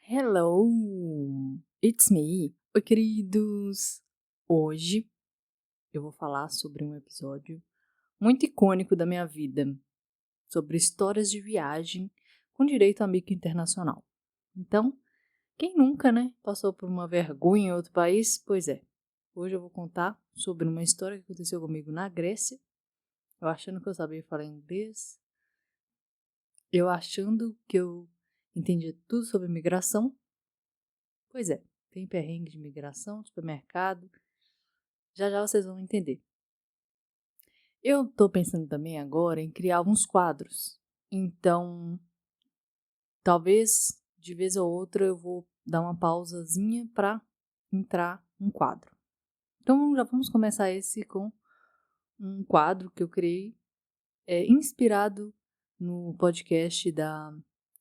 Hello, it's me. Oi, queridos. Hoje eu vou falar sobre um episódio muito icônico da minha vida, sobre histórias de viagem com direito a mico internacional. Então, quem nunca, né, passou por uma vergonha em outro país? Pois é. Hoje eu vou contar sobre uma história que aconteceu comigo na Grécia. Eu achando que eu sabia falar inglês, eu achando que eu entendia tudo sobre migração. Pois é, tem perrengue de migração, supermercado. Já já vocês vão entender. Eu tô pensando também agora em criar alguns quadros. Então, talvez de vez ou outra eu vou dar uma pausazinha para entrar um quadro. Então, já vamos começar esse com um quadro que eu criei, inspirado no podcast da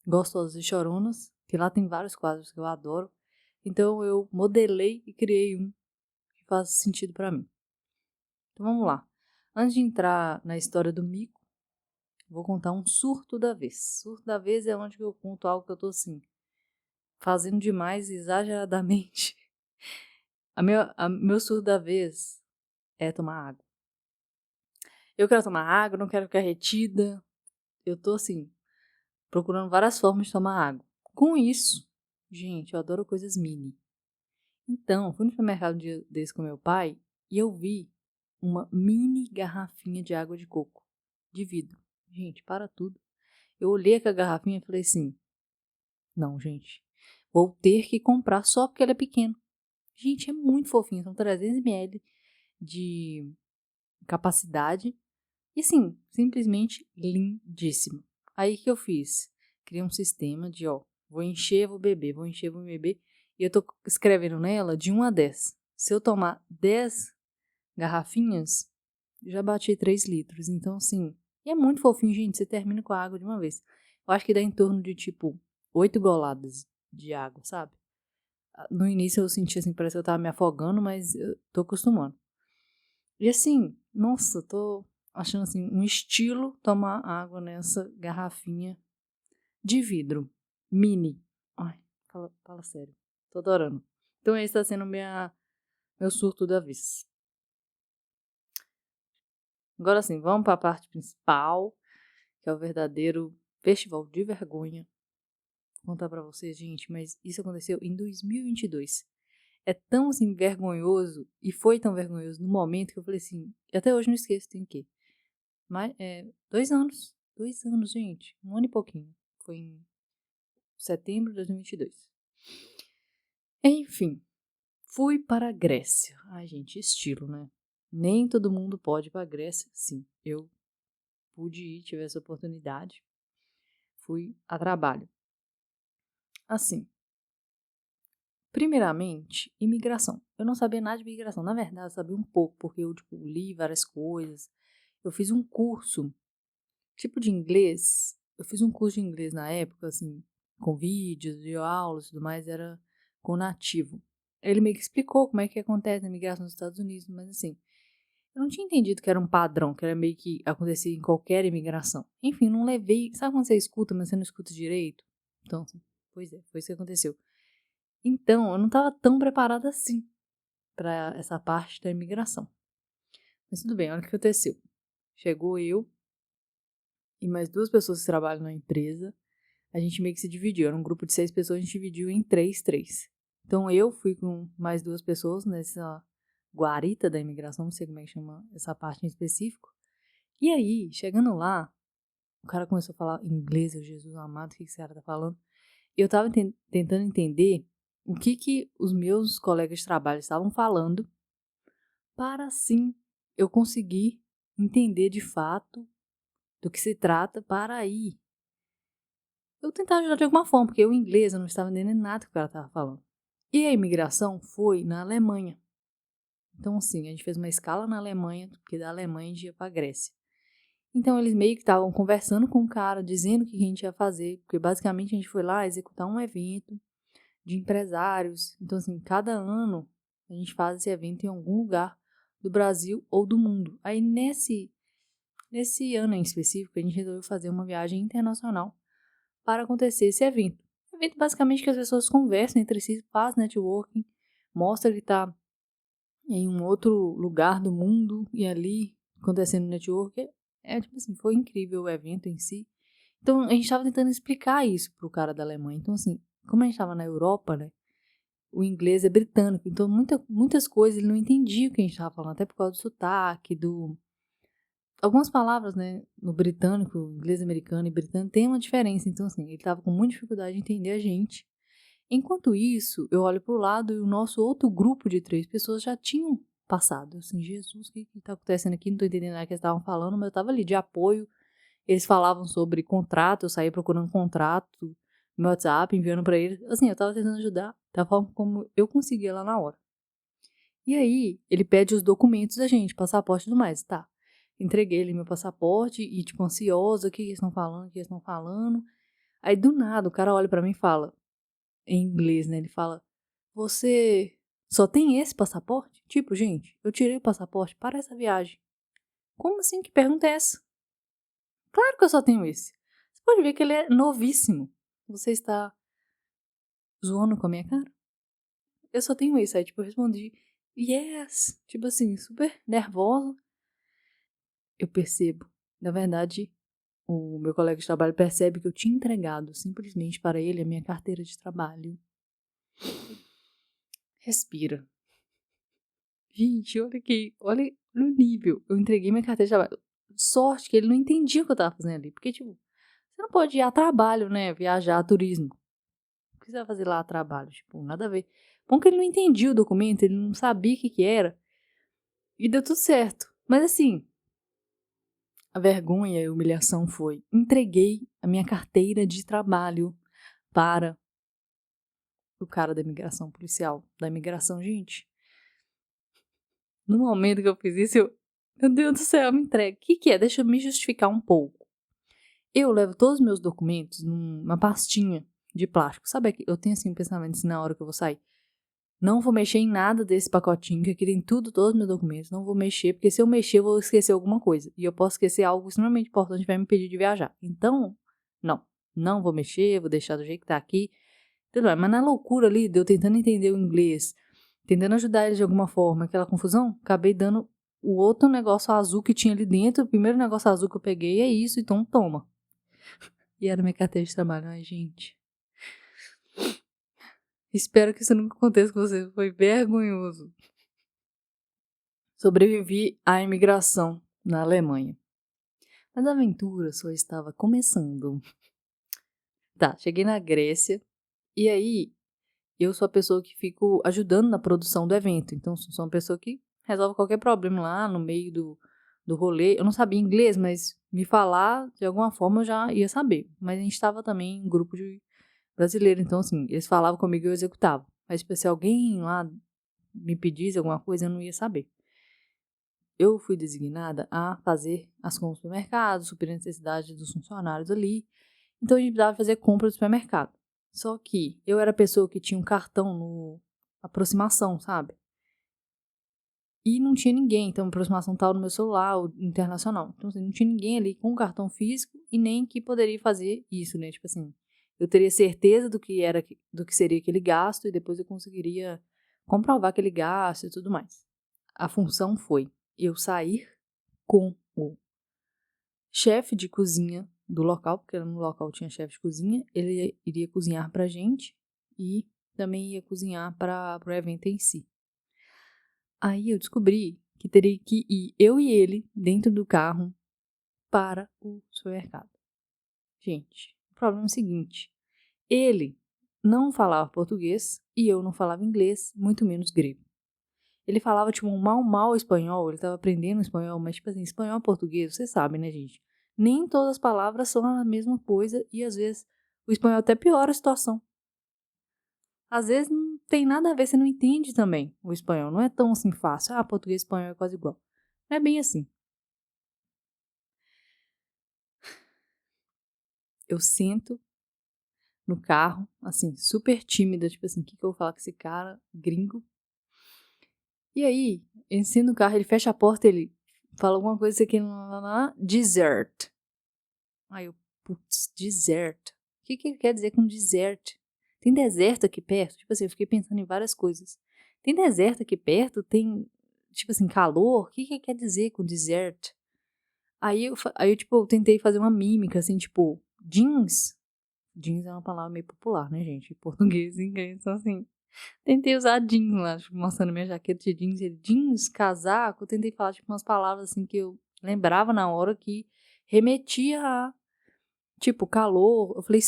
Gostosas e Choronas, que lá tem vários quadros que eu adoro. Então, eu modelei e criei um que faz sentido para mim. Então vamos lá. Antes de entrar na história do mico, vou contar um surto da vez. Surto da vez é onde eu conto algo que eu tô assim, fazendo demais, exageradamente. Meu surto da vez é tomar água. Eu quero tomar água, não quero ficar retida. Eu tô assim, procurando várias formas de tomar água. Com isso, gente, eu adoro coisas mini. Então, fui no supermercado um dia desse com meu pai e eu vi uma mini garrafinha de água de coco, de vidro. Gente, para tudo. Eu olhei aquela garrafinha e falei assim, não, gente, vou ter que comprar só porque ela é pequena. Gente, é muito fofinho, são 300 ml de capacidade e assim, simplesmente lindíssimo. Aí o que eu fiz? Criei um sistema de, vou encher, vou beber, vou encher, vou beber. E eu tô escrevendo nela de 1 a 10. Se eu tomar 10 garrafinhas, já bati 3 litros. Então, assim, e é muito fofinho, gente. Você termina com a água de uma vez. Eu acho que dá em torno de, tipo, 8 goladas de água, sabe? No início eu senti, assim, parece que eu tava me afogando, mas eu tô acostumando. E assim, nossa, tô achando, assim, um estilo tomar água nessa garrafinha de vidro. Mini. Ai, fala sério. Tô adorando. Então esse tá sendo meu surto da vez. Agora sim, vamos para a parte principal, que é o verdadeiro festival de vergonha. Vou contar para vocês, gente, mas isso aconteceu em 2022. É tão assim vergonhoso e foi tão vergonhoso no momento que eu falei assim, até hoje não esqueço, tem o quê? Mas 2 anos, 2 anos, gente, 1 ano e pouquinho. Foi em setembro de 2022. Enfim, fui para a Grécia. Ai, gente, estilo, né? Nem todo mundo pode ir para a Grécia. Sim, eu pude ir, tive essa oportunidade. Fui a trabalho. Assim, primeiramente, imigração. Eu não sabia nada de imigração. Na verdade, eu sabia um pouco, porque eu, tipo, li várias coisas. Eu fiz um curso, tipo de inglês. Eu fiz um curso de inglês na época, assim, com vídeos, de aulas e tudo mais, era com nativo. Ele meio que explicou como é que acontece a imigração nos Estados Unidos, mas assim, eu não tinha entendido que era um padrão, que era meio que acontecia em qualquer imigração. Enfim, não levei. Sabe quando você escuta, mas você não escuta direito? Então, assim, pois é, foi isso que aconteceu. Então, eu não estava tão preparada assim para essa parte da imigração. Mas tudo bem, olha o que aconteceu. Chegou eu e mais 2 pessoas que trabalham na empresa. A gente meio que se dividiu. Era um grupo de 6 pessoas, a gente dividiu em 3, 3. Então, eu fui com mais 2 pessoas nessa guarita da imigração, não sei como é que chama essa parte em específico. E aí, chegando lá, o cara começou a falar inglês, eu, Jesus amado, o que esse cara tá falando? Eu tava tentando entender o que os meus colegas de trabalho estavam falando para, assim, eu conseguir entender de fato do que se trata para aí. Eu tentava ajudar de alguma forma, porque o inglês eu não estava entendendo nada que o cara estava falando. E a imigração foi na Alemanha. Então, assim, a gente fez uma escala na Alemanha, porque da Alemanha a gente ia para a Grécia. Então, eles meio que estavam conversando com o cara, dizendo o que a gente ia fazer, porque basicamente a gente foi lá executar um evento de empresários. Então, assim, cada ano a gente faz esse evento em algum lugar do Brasil ou do mundo. Aí, nesse ano em específico, a gente resolveu fazer uma viagem internacional para acontecer esse evento. evento basicamente que as pessoas conversam entre si, faz networking, mostra que tá em um outro lugar do mundo e ali acontecendo network. Tipo assim, foi incrível o evento em si. Então, a gente tava tentando explicar isso pro cara da Alemanha. Então, assim, como a gente tava na Europa, né, o inglês é britânico, então muitas coisas ele não entendia o que a gente tava falando, até por causa do sotaque, algumas palavras, né, no britânico, inglês americano e britânico tem uma diferença. Então, assim, ele tava com muita dificuldade de entender a gente. Enquanto isso, eu olho pro lado e o nosso outro grupo de 3 pessoas já tinham passado. Assim, Jesus, o que tá acontecendo aqui? Não tô entendendo nada que eles estavam falando, mas eu tava ali de apoio. Eles falavam sobre contrato, eu saía procurando contrato no WhatsApp, enviando pra eles. Assim, eu tava tentando ajudar da forma como eu conseguia lá na hora. E aí, ele pede os documentos da gente, passaporte e tudo mais, tá. Entreguei ele meu passaporte e, tipo, ansiosa, o que eles estão falando, o que eles estão falando. Aí, do nada, o cara olha pra mim e fala, em inglês, né, ele fala, você só tem esse passaporte? Tipo, gente, eu tirei o passaporte para essa viagem. Como assim? Que pergunta é essa? Claro que eu só tenho esse. Você pode ver que ele é novíssimo. Você está zoando com a minha cara? Eu só tenho esse. Aí, tipo, eu respondi, yes. Tipo assim, super nervosa. Eu percebo. Na verdade, o meu colega de trabalho percebe que eu tinha entregado simplesmente para ele a minha carteira de trabalho. Respira. Gente, olha aqui. Olha no nível. Eu entreguei minha carteira de trabalho. Sorte que ele não entendia o que eu tava fazendo ali. Porque, tipo, você não pode ir a trabalho, né? Viajar, turismo. O que você vai fazer lá a trabalho? Tipo, nada a ver. Bom que ele não entendia o documento, ele não sabia o que era. E deu tudo certo. Mas assim, a vergonha e a humilhação foi: entreguei a minha carteira de trabalho para o cara da imigração policial. Da imigração, gente. No momento que eu fiz isso, meu Deus do céu, me entregue. O que é? Deixa eu me justificar um pouco. Eu levo todos os meus documentos numa pastinha de plástico. Sabe, eu tenho assim um pensamento assim na hora que eu vou sair. Não vou mexer em nada desse pacotinho, que aqui tem tudo, todos os meus documentos. Não vou mexer, porque se eu mexer, eu vou esquecer alguma coisa. E eu posso esquecer algo extremamente importante que vai me impedir de viajar. Então, não vou mexer, vou deixar do jeito que tá aqui. Tudo bem, mas na loucura ali, de eu tentando entender o inglês, tentando ajudar ele de alguma forma, aquela confusão, acabei dando o outro negócio azul que tinha ali dentro. O primeiro negócio azul que eu peguei é isso, então toma. E era minha carteira de trabalho. Ai, gente. Espero que isso nunca aconteça com você. Foi vergonhoso. Sobrevivi à imigração na Alemanha. Mas a aventura só estava começando. Tá, cheguei na Grécia. E aí, eu sou a pessoa que fico ajudando na produção do evento. Então, sou uma pessoa que resolve qualquer problema lá no meio do rolê. Eu não sabia inglês, mas me falar de alguma forma eu já ia saber. Mas a gente estava também em grupo de brasileiro. Então, assim, eles falavam comigo e eu executava. Mas, tipo, se alguém lá me pedisse alguma coisa, eu não ia saber. Eu fui designada a fazer as compras do supermercado, suprir a necessidade dos funcionários ali. Então, a gente precisava fazer compra do supermercado. Só que eu era a pessoa que tinha um cartão no aproximação, sabe? E não tinha ninguém. Então, a aproximação estava no meu celular, o internacional. Então, assim, não tinha ninguém ali com cartão físico e nem que poderia fazer isso, né? Tipo assim, eu teria certeza do que seria aquele gasto e depois eu conseguiria comprovar aquele gasto e tudo mais. A função foi eu sair com o chefe de cozinha do local, porque no local tinha chefe de cozinha, ele iria cozinhar pra gente e também ia cozinhar para o evento em si. Aí eu descobri que teria que ir eu e ele dentro do carro para o supermercado. Gente, o problema é o seguinte, ele não falava português e eu não falava inglês, muito menos grego. Ele falava, tipo, um mal espanhol, ele tava aprendendo espanhol, mas, tipo assim, espanhol e português, vocês sabem, né, gente? Nem todas as palavras são a mesma coisa e, às vezes, o espanhol até piora a situação. Às vezes, não tem nada a ver, você não entende também o espanhol. Não é tão, assim, fácil. Ah, português e espanhol é quase igual. Não é bem assim. Eu sento no carro, assim, super tímida, tipo assim, o que eu vou falar com esse cara, gringo? E aí, ele senta no carro, ele fecha a porta, ele fala alguma coisa aqui, dessert. Aí eu, putz, dessert. O que ele quer dizer com dessert? Tem deserto aqui perto? Tipo assim, eu fiquei pensando em várias coisas. Tem deserto aqui perto? Tem, tipo assim, calor? O que quer dizer com desert? Aí eu, tipo, eu tentei fazer uma mímica, assim, tipo, jeans. Jeans é uma palavra meio popular, né, gente? Em português e inglês, então assim. Tentei usar jeans lá, tipo, mostrando minha jaqueta de jeans. Ele, jeans, casaco. Eu tentei falar, tipo, umas palavras, assim, que eu lembrava na hora que remetia a, tipo, calor. Eu falei,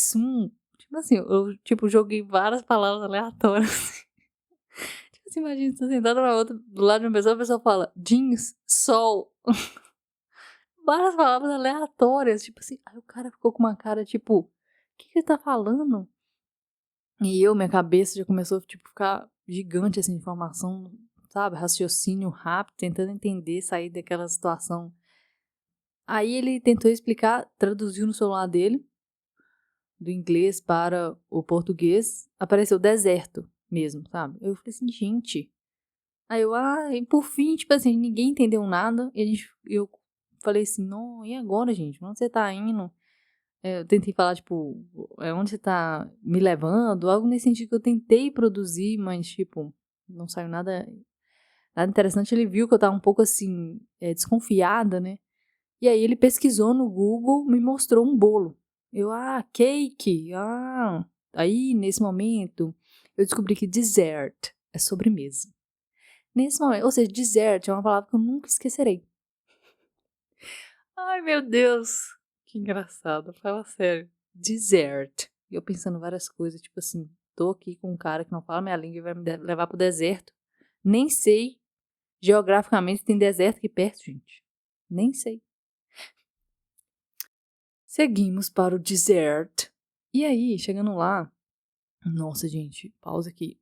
Tipo assim, eu, tipo, joguei várias palavras aleatórias. Tipo assim, imagina, você tá sentado na outra, do lado de uma pessoa, a pessoa fala, jeans, sol. Várias palavras aleatórias, tipo assim. Aí o cara ficou com uma cara, tipo, o que ele tá falando? E minha cabeça já começou, tipo, ficar gigante, assim, informação, sabe? Raciocínio rápido, tentando entender, sair daquela situação. Aí ele tentou explicar, traduziu no celular dele, do inglês para o português, apareceu deserto mesmo, sabe? Eu falei assim, gente. Aí e por fim, tipo assim, ninguém entendeu nada, e eu falei assim, não, e agora, gente? Onde você tá indo? Eu tentei falar, tipo, onde você tá me levando? Algo nesse sentido que eu tentei produzir, mas, tipo, não saiu nada interessante. Ele viu que eu tava um pouco, assim, desconfiada, né? E aí ele pesquisou no Google, me mostrou um bolo. Cake, Aí, nesse momento, eu descobri que dessert é sobremesa. Nesse momento, ou seja, dessert é uma palavra que eu nunca esquecerei. Ai, meu Deus, que engraçado, fala sério. Dessert. E eu pensando várias coisas, tipo assim, tô aqui com um cara que não fala minha língua e vai me levar pro deserto. Nem sei geograficamente se tem deserto aqui perto, gente. Nem sei. Seguimos para o dessert. E aí, chegando lá, nossa, gente, pausa aqui.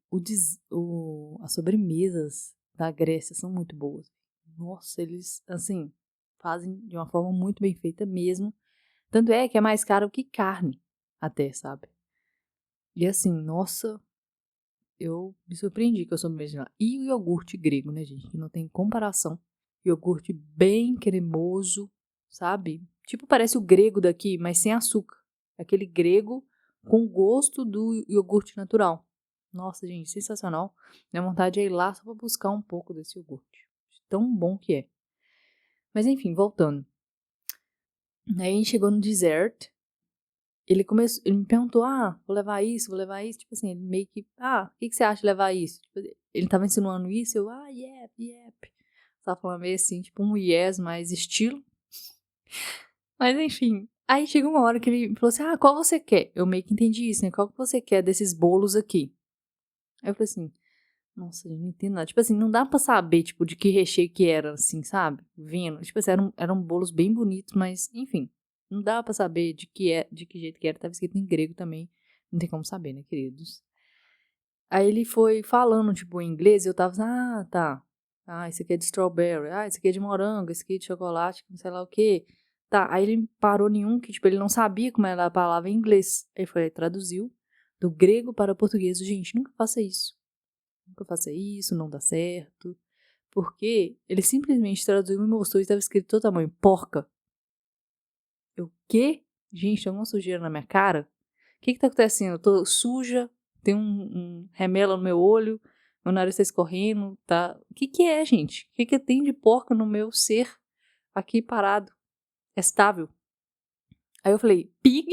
As sobremesas da Grécia são muito boas. Nossa, eles, assim, fazem de uma forma muito bem feita mesmo. Tanto é que é mais caro que carne, até, sabe? E assim, nossa, eu me surpreendi com a sobremesa lá. E o iogurte grego, né, gente? Que não tem comparação. Iogurte bem cremoso, sabe? Tipo, parece o grego daqui, mas sem açúcar. Aquele grego com gosto do iogurte natural. Nossa, gente, sensacional. Minha vontade é ir lá só pra buscar um pouco desse iogurte. Tão bom que é. Mas enfim, voltando. Aí a gente chegou no dessert. Ele me perguntou, vou levar isso, vou levar isso. Tipo assim, ele meio que, o que você acha de levar isso? Tipo, ele tava insinuando isso, yep. Tava falando meio assim, tipo um yes, mais estilo. Mas enfim, aí chega uma hora que ele falou assim, qual você quer? Eu meio que entendi isso, né? Qual que você quer desses bolos aqui? Aí eu falei assim, nossa, eu não entendo nada. Tipo assim, não dá pra saber, tipo, de que recheio que era, assim, sabe? Vendo. Tipo assim, eram bolos bem bonitos, mas, enfim. Não dá pra saber de que jeito que era. Tava escrito em grego também. Não tem como saber, né, queridos? Aí ele foi falando, tipo, em inglês, e eu tava assim, tá. Esse aqui é de strawberry. Esse aqui é de morango, esse aqui é de chocolate, não sei lá o quê. Tá, aí ele parou em um que, tipo, ele não sabia como era a palavra em inglês. Aí foi, traduziu do grego para o português. Gente, nunca faça isso. Nunca faça isso, não dá certo. Porque ele simplesmente traduziu e me mostrou e estava escrito todo tamanho, porca. Eu, quê? Gente, tem alguma sujeira na minha cara? O que tá acontecendo? Eu tô suja, tem um remela no meu olho, meu nariz tá escorrendo, tá? O que é, gente? O que tem de porca no meu ser aqui parado, estável? Aí eu falei, pig?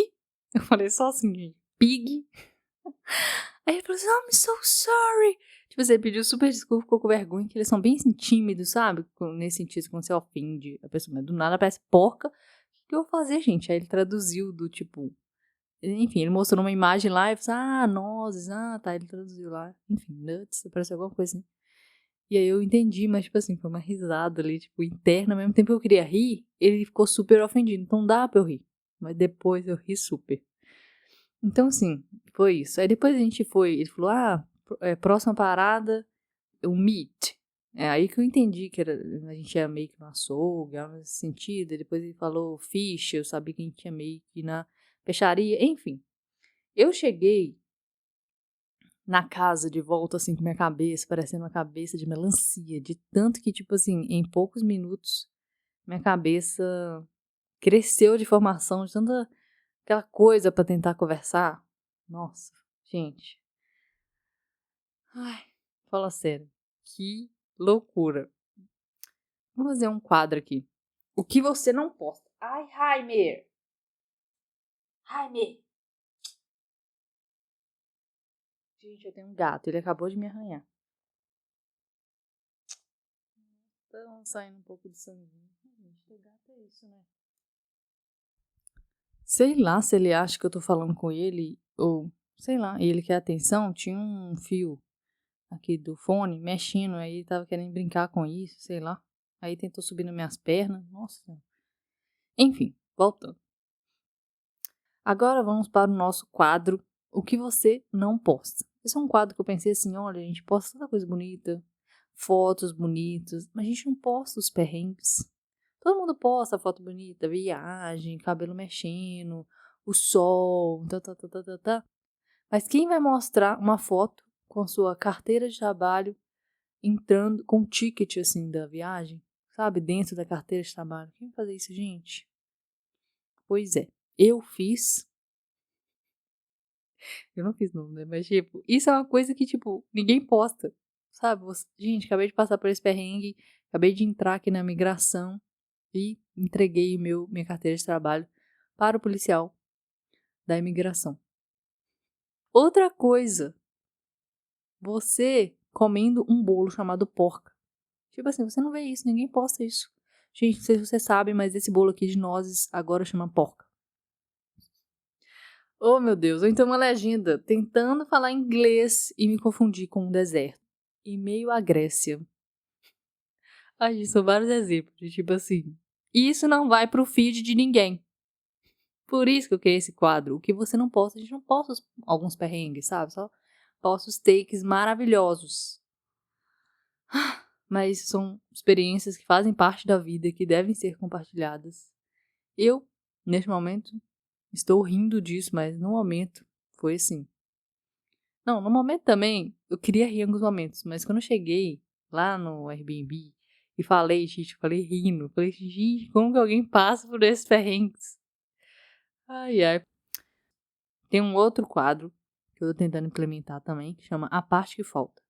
Eu falei só assim, gente, pig? Aí ele falou assim, I'm so sorry. Tipo, você pediu super desculpa, ficou com vergonha, que eles são bem assim, tímidos, sabe? Nesse sentido, quando você ofende a pessoa, mas do nada parece porca. O que eu vou fazer, gente? Aí ele traduziu do tipo. Enfim, ele mostrou uma imagem lá e falou assim, nozes, tá. Ele traduziu lá. Enfim, nuts, apareceu alguma coisa assim. E aí eu entendi, mas tipo assim, foi uma risada ali, tipo, interna. Ao mesmo tempo que eu queria rir, ele ficou super ofendido. Então dá pra eu rir. Mas depois eu ri super. Então, assim, foi isso. Aí depois a gente foi, ele falou, próxima parada, o meat. É aí que eu entendi que a gente ia meio que no açougue, algo nesse sentido. E depois ele falou fish, eu sabia que a gente ia meio que na peixaria, enfim. Eu cheguei na casa de volta, assim, com minha cabeça, parecendo uma cabeça de melancia, de tanto que, tipo assim, em poucos minutos, minha cabeça cresceu de formação, de tanta aquela coisa pra tentar conversar. Nossa, Gente, ai, fala sério, que loucura. Vamos fazer um quadro aqui. O que você não posta? Ai, Jaime! Jaime! Gente, eu tenho um gato, ele acabou de me arranhar. Estão saindo um pouco de sanguinho. Gente, o gato é isso, né? Sei lá se ele acha que eu tô falando com ele, ou sei lá, e ele quer atenção. Tinha um fio aqui do fone mexendo, aí ele tava querendo brincar com isso, sei lá. Aí tentou subir nas minhas pernas. Nossa. Enfim, voltando. Agora vamos para o nosso quadro O que você não posta. Esse é um quadro que eu pensei assim, olha, a gente posta tanta coisa bonita, fotos bonitas, mas a gente não posta os perrengues. Todo mundo posta foto bonita, viagem, cabelo mexendo, o sol, tá. Mas quem vai mostrar uma foto com a sua carteira de trabalho entrando com o ticket assim da viagem, sabe, dentro da carteira de trabalho? Quem vai fazer isso, gente? Pois é, eu fiz. Eu não fiz não, né? Mas, tipo, isso é uma coisa que, tipo, ninguém posta, sabe? Gente, acabei de passar por esse perrengue, acabei de entrar aqui na migração e entreguei minha carteira de trabalho para o policial da imigração. Outra coisa, você comendo um bolo chamado porca. Tipo assim, você não vê isso, ninguém posta isso. Gente, não sei se você sabe, mas esse bolo aqui de nozes agora chama porca. Oh, meu Deus. Ou então uma legenda tentando falar inglês e me confundir com um deserto. E meio à Grécia. Ai, gente, são vários exemplos. De tipo assim, isso não vai pro feed de ninguém. Por isso que eu criei esse quadro. O que você não posta, a gente não posta alguns perrengues, sabe? Só posta os takes maravilhosos. Mas são experiências que fazem parte da vida, que devem ser compartilhadas. Eu, neste momento, estou rindo disso, mas no momento foi assim. Não, no momento também, eu queria rir em alguns momentos, mas quando eu cheguei lá no Airbnb e falei, gente, falei rindo, falei, gente, como que alguém passa por esses perrengues? Ai, ai. Tem um outro quadro que eu tô tentando implementar também, que chama A Parte Que Falta.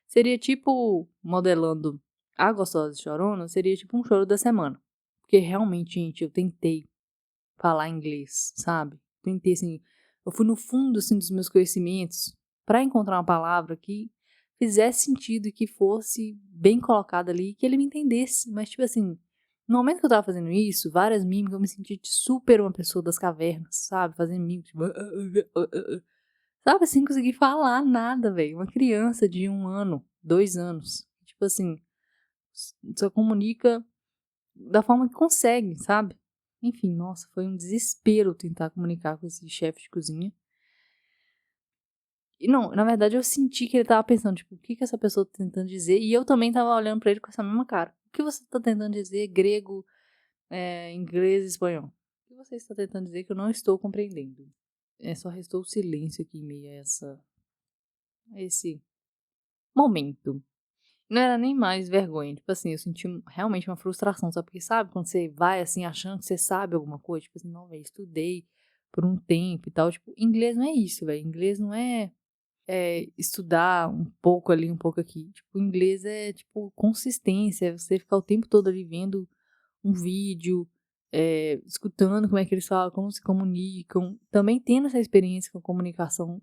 Seria tipo, modelando a Gostosa e Chorona, seria tipo um choro da semana. Porque realmente, gente, eu tentei falar inglês, sabe? Tentei, assim, eu fui no fundo, assim, dos meus conhecimentos para encontrar uma palavra que fizesse sentido e que fosse bem colocada ali, que ele me entendesse. Mas, tipo assim, no momento que eu tava fazendo isso, várias mímicas, eu me senti super uma pessoa das cavernas, sabe? Fazendo mímicas, tipo... Sabe assim, não consegui falar nada, velho. Uma criança de 1 ano, 2 anos. Tipo assim, só comunica da forma que consegue, sabe? Enfim, nossa, foi um desespero tentar comunicar com esse chefe de cozinha. E não, na verdade eu senti que ele tava pensando, tipo, o que que essa pessoa tá tentando dizer? E eu também tava olhando pra ele com essa mesma cara. O que você tá tentando dizer? Grego, inglês, espanhol. O que você está tentando dizer que eu não estou compreendendo? Só restou o silêncio aqui em meio a esse momento. Não era nem mais vergonha, tipo assim, eu senti realmente uma frustração, sabe? Porque sabe quando você vai assim achando que você sabe alguma coisa? Tipo assim, não, velho, estudei por um tempo e tal. Tipo, inglês não é isso, velho. Inglês não é estudar um pouco ali, um pouco aqui. Tipo, inglês é, tipo, consistência. É você ficar o tempo todo ali vendo um vídeo, escutando como é que eles falam, como se comunicam. Também tendo essa experiência com a comunicação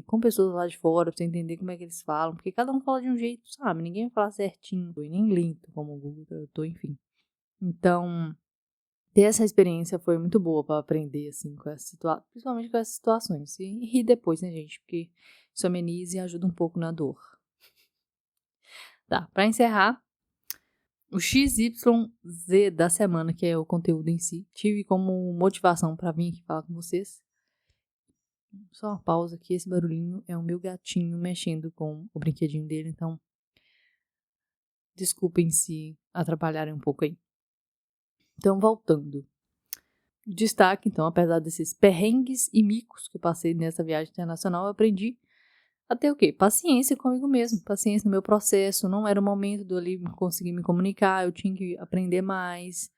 com pessoas lá de fora, pra você entender como é que eles falam, porque cada um fala de um jeito, sabe? Ninguém vai falar certinho, e nem lento, como o Google tradutor, enfim. Então, ter essa experiência foi muito boa pra aprender, assim, com essa principalmente com essas situações. E rir depois, né, gente? Porque isso ameniza e ajuda um pouco na dor. Tá, pra encerrar, o XYZ da semana, que é o conteúdo em si, tive como motivação pra vir aqui falar com vocês. Só uma pausa aqui, esse barulhinho é o meu gatinho mexendo com o brinquedinho dele, então desculpem se atrapalharem um pouco aí. Então, voltando. Destaque, então, apesar desses perrengues e micos que eu passei nessa viagem internacional, eu aprendi a ter o quê? Paciência comigo mesmo, paciência no meu processo. Não era o momento de eu ali conseguir me comunicar, eu tinha que aprender mais.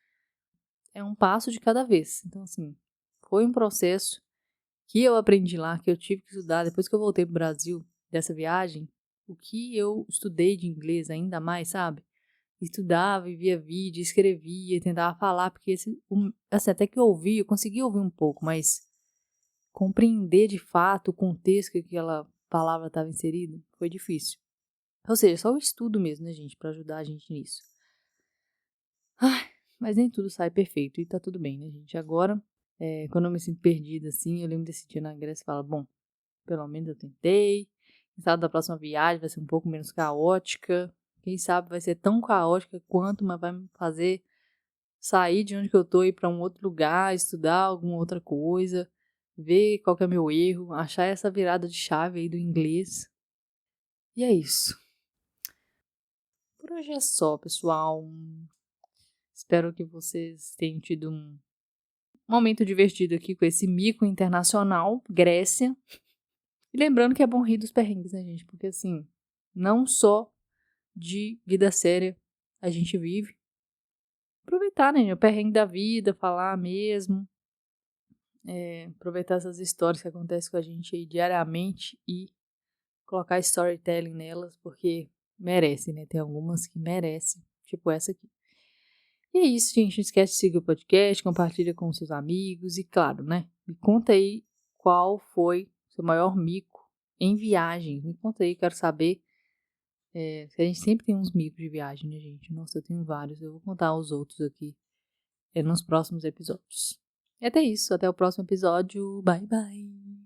É um passo de cada vez. Então, assim, foi um processo que eu aprendi lá, que eu tive que estudar depois que eu voltei pro Brasil dessa viagem, o que eu estudei de inglês ainda mais, sabe? Estudava e via vídeo, escrevia, tentava falar, porque assim, até que eu ouvi, eu conseguia ouvir um pouco, mas compreender de fato o contexto que aquela palavra estava inserida foi difícil. Ou seja, só o estudo mesmo, né, gente, pra ajudar a gente nisso. Ai, mas nem tudo sai perfeito e tá tudo bem, né, gente? Agora, quando eu me sinto perdida assim, eu lembro desse dia na Grécia e falo, bom, pelo menos eu tentei. Quem sabe da próxima viagem vai ser um pouco menos caótica. Quem sabe vai ser tão caótica quanto, mas vai me fazer sair de onde que eu tô e ir pra um outro lugar, estudar alguma outra coisa, ver qual que é meu erro, achar essa virada de chave aí do inglês. E é isso. Por hoje é só, pessoal. Espero que vocês tenham tido um momento divertido aqui com esse mico internacional, Grécia. E lembrando que é bom rir dos perrengues, né, gente? Porque assim, não só de vida séria a gente vive. Aproveitar, né, o perrengue da vida, falar mesmo. Aproveitar essas histórias que acontecem com a gente aí diariamente e colocar storytelling nelas, porque merece, né? Tem algumas que merecem, tipo essa aqui. E é isso, gente. Não esquece de seguir o podcast, compartilha com seus amigos e, claro, né? Me conta aí qual foi o seu maior mico em viagem. Me conta aí, quero saber. A gente sempre tem uns micos de viagem, né, gente? Nossa, eu tenho vários. Eu vou contar os outros aqui nos próximos episódios. E até isso. Até o próximo episódio. Bye, bye.